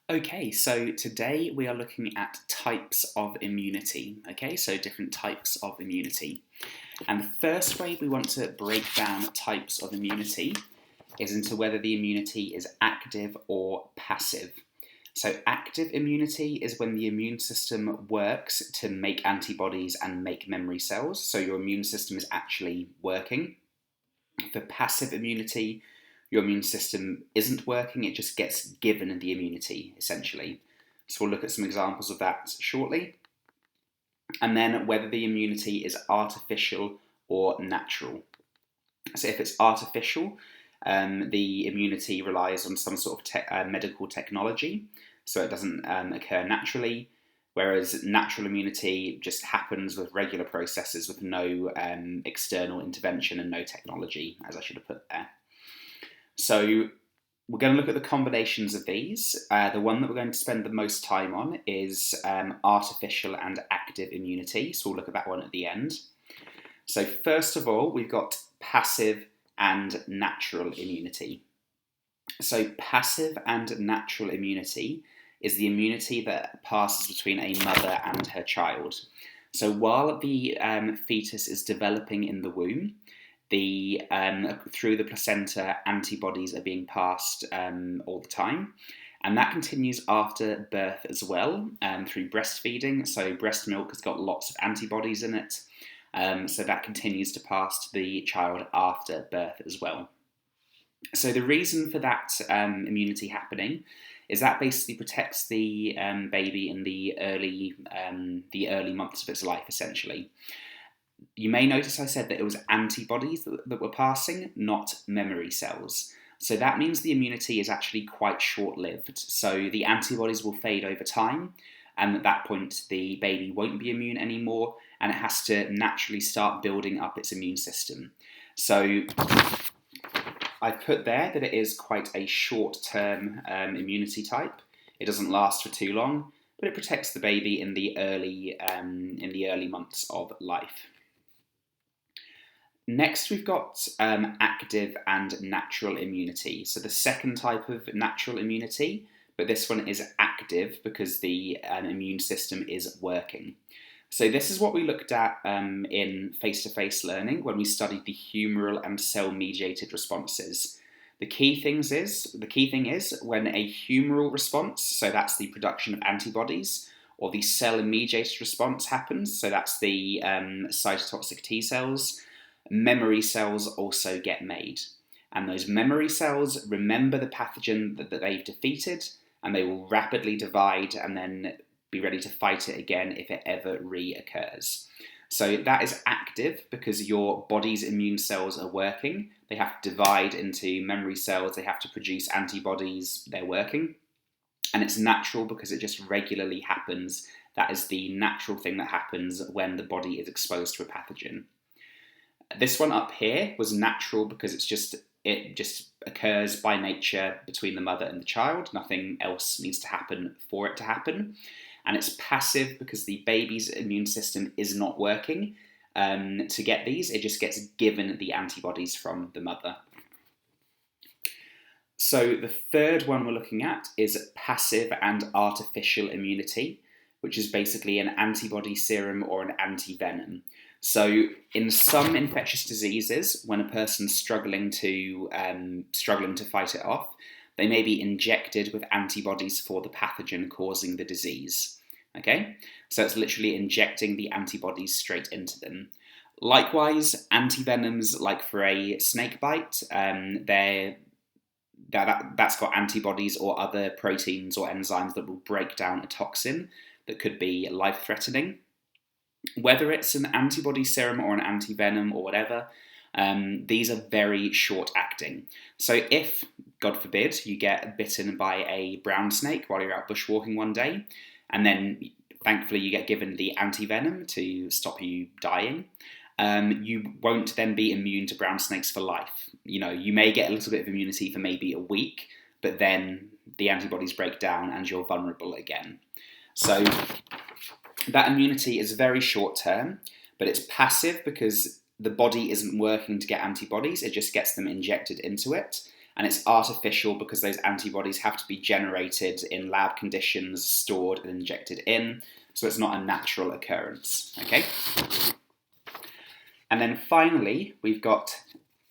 Okay, so today we are looking at types of immunity. Okay, so different types of immunity. And the first way we want to break down types of immunity is into whether the immunity is active or passive. So, active immunity is when the immune system works to make antibodies and make memory cells. So, your immune system is actually working. For passive immunity, your immune system isn't working, it just gets given the immunity, essentially. So we'll look at some examples of that shortly. And then whether the immunity is artificial or natural. So if it's artificial, the immunity relies on some sort of medical technology, so it doesn't occur naturally. Whereas natural immunity just happens with regular processes with no external intervention and no technology, as I should have put there. So we're going to look at the combinations of these. The one that we're going to spend the most time on is artificial and active immunity. So we'll look at that one at the end. So first of all, we've got passive and natural immunity. So passive and natural immunity is the immunity that passes between a mother and her child. So while the fetus is developing in the womb, through the placenta, antibodies are being passed all the time. And that continues after birth as well, through breastfeeding. So breast milk has got lots of antibodies in it. So that continues to pass to the child after birth as well. So the reason for that immunity happening is that basically protects the baby in the early months of its life, essentially. You may notice I said that it was antibodies that were passing, not memory cells. So that means the immunity is actually quite short-lived. So the antibodies will fade over time, and at that point the baby won't be immune anymore, and it has to naturally start building up its immune system. So I've put there that it is quite a short-term immunity type. It doesn't last for too long, but it protects the baby in the early months of life. Next, we've got active and natural immunity. So the second type of natural immunity, but this one is active because the immune system is working. So this is what we looked at in face-to-face learning when we studied the humoral and cell-mediated responses. The key thing is when a humoral response, so that's the production of antibodies, or the cell-mediated response happens, so that's the cytotoxic T cells, memory cells also get made. And those memory cells remember the pathogen that they've defeated, and they will rapidly divide and then be ready to fight it again if it ever reoccurs. So that is active because your body's immune cells are working. They have to divide into memory cells, they have to produce antibodies, they're working. And it's natural because it just regularly happens. That is the natural thing that happens when the body is exposed to a pathogen. This one up here was natural because it just occurs by nature between the mother and the child. Nothing else needs to happen for it to happen. And it's passive because the baby's immune system is not working to get these. It just gets given the antibodies from the mother. So the third one we're looking at is passive and artificial immunity, which is basically an antibody serum or an antivenom. So in some infectious diseases, when a person's struggling to fight it off, they may be injected with antibodies for the pathogen causing the disease. Okay, so it's literally injecting the antibodies straight into them. Likewise, antivenoms, like for a snake bite, that's got antibodies or other proteins or enzymes that will break down a toxin that could be life-threatening. Whether it's an antibody serum or an antivenom or whatever, these are very short-acting. So if, God forbid, you get bitten by a brown snake while you're out bushwalking one day, and then thankfully you get given the antivenom to stop you dying, you won't then be immune to brown snakes for life. You may get a little bit of immunity for maybe a week, but then the antibodies break down and you're vulnerable again. So that immunity is very short term, but it's passive because the body isn't working to get antibodies, it just gets them injected into it. and it's artificial because those antibodies have to be generated in lab conditions, stored and injected in, so it's not a natural occurrence, okay? And then finally, we've got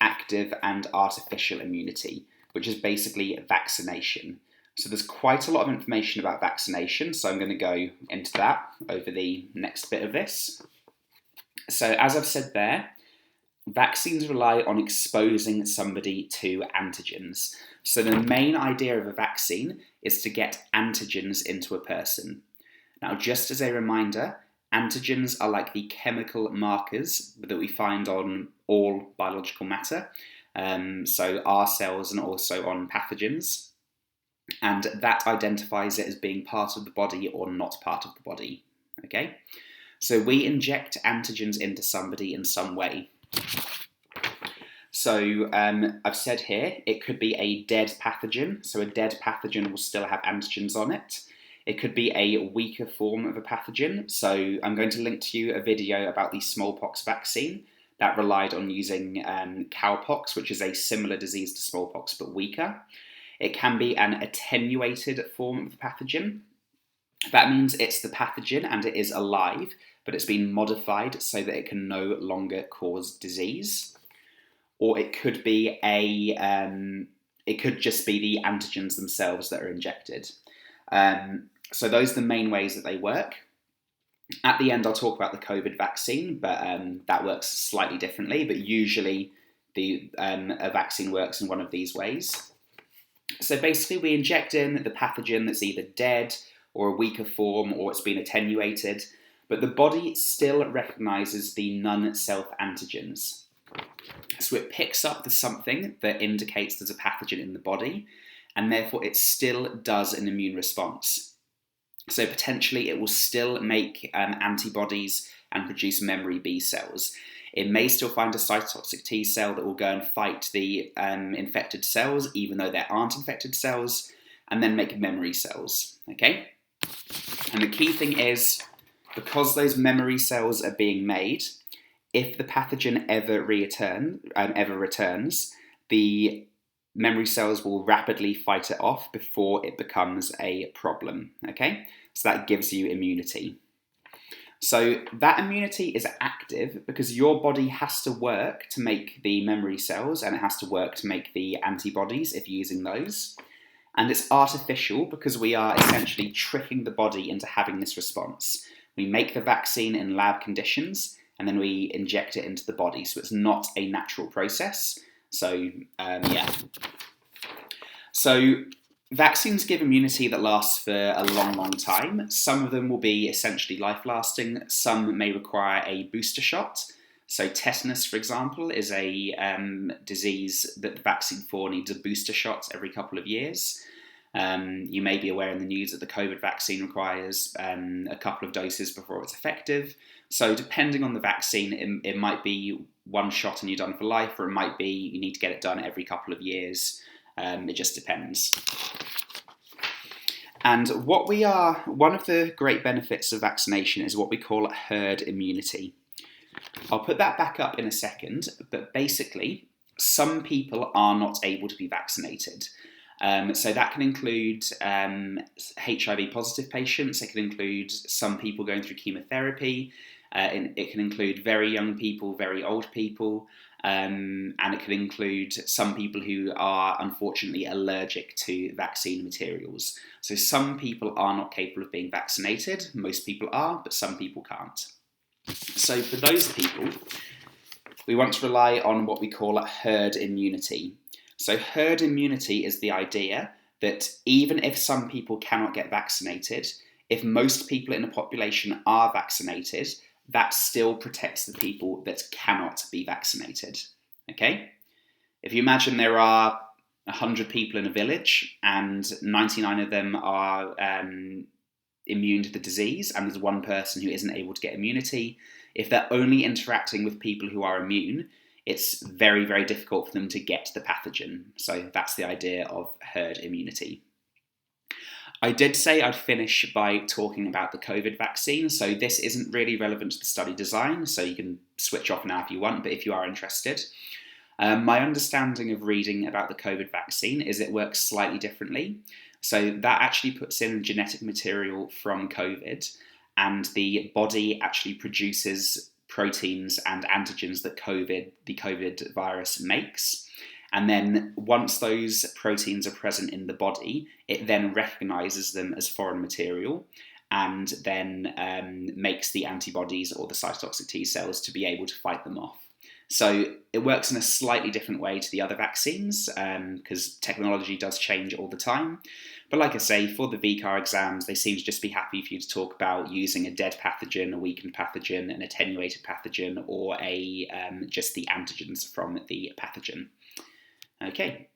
active and artificial immunity, which is basically vaccination. So there's quite a lot of information about vaccination, so I'm going to go into that over the next bit of this. So as I've said there, vaccines rely on exposing somebody to antigens. So the main idea of a vaccine is to get antigens into a person. Now, just as a reminder, antigens are like the chemical markers that we find on all biological matter, so our cells and also on pathogens, and that identifies it as being part of the body or not part of the body, okay? So we inject antigens into somebody in some way. So I've said here, it could be a dead pathogen, so a dead pathogen will still have antigens on it. It could be a weaker form of a pathogen, so I'm going to link to you a video about the smallpox vaccine that relied on using cowpox, which is a similar disease to smallpox but weaker. It can be an attenuated form of the pathogen. That means it's the pathogen and it is alive, but it's been modified so that it can no longer cause disease. Or it could be it could just be the antigens themselves that are injected. So those are the main ways that they work. At the end, I'll talk about the COVID vaccine, but that works slightly differently. But usually, a vaccine works in one of these ways. So basically, we inject in the pathogen that's either dead or a weaker form, or it's been attenuated, but the body still recognises the non-self antigens. So it picks up the something that indicates there's a pathogen in the body, and therefore it still does an immune response. So potentially it will still make antibodies and produce memory B cells. It may still find a cytotoxic T cell that will go and fight the infected cells, even though there aren't infected cells, and then make memory cells, okay? And the key thing is, because those memory cells are being made, if the pathogen ever returns, the memory cells will rapidly fight it off before it becomes a problem, okay? So that gives you immunity. So that immunity is active because your body has to work to make the memory cells, and it has to work to make the antibodies if you're using those. And it's artificial because we are essentially tricking the body into having this response. We make the vaccine in lab conditions and then we inject it into the body. So it's not a natural process. So, So vaccines give immunity that lasts for a long, long time. Some of them will be essentially life-lasting. Some may require a booster shot. So tetanus, for example, is a disease that the vaccine for needs a booster shot every couple of years. You may be aware in the news that the COVID vaccine requires a couple of doses before it's effective. So depending on the vaccine, it might be one shot and you're done for life, or it might be you need to get it done every couple of years. It just depends. And one of the great benefits of vaccination is what we call herd immunity. I'll put that back up in a second, but basically, some people are not able to be vaccinated. So that can include HIV positive patients, it can include some people going through chemotherapy, it can include very young people, very old people, and it can include some people who are unfortunately allergic to vaccine materials. So some people are not capable of being vaccinated, most people are, but some people can't. So for those people, we want to rely on what we call herd immunity. So herd immunity is the idea that even if some people cannot get vaccinated, if most people in a population are vaccinated, that still protects the people that cannot be vaccinated, okay? If you imagine there are 100 people in a village and 99 of them are immune to the disease, and there's one person who isn't able to get immunity, if they're only interacting with people who are immune, it's very, very difficult for them to get the pathogen. So that's the idea of herd immunity. I did say I'd finish by talking about the COVID vaccine, so this isn't really relevant to the study design, so you can switch off now if you want, but if you are interested. My understanding of reading about the COVID vaccine is it works slightly differently. So that actually puts in genetic material from COVID, and the body actually produces proteins and antigens that the COVID virus makes. And then once those proteins are present in the body, it then recognizes them as foreign material and then makes the antibodies or the cytotoxic T cells to be able to fight them off. So it works in a slightly different way to the other vaccines because technology does change all the time. But like I say, for the VCAR exams, they seem to just be happy for you to talk about using a dead pathogen, a weakened pathogen, an attenuated pathogen, or just the antigens from the pathogen. Okay.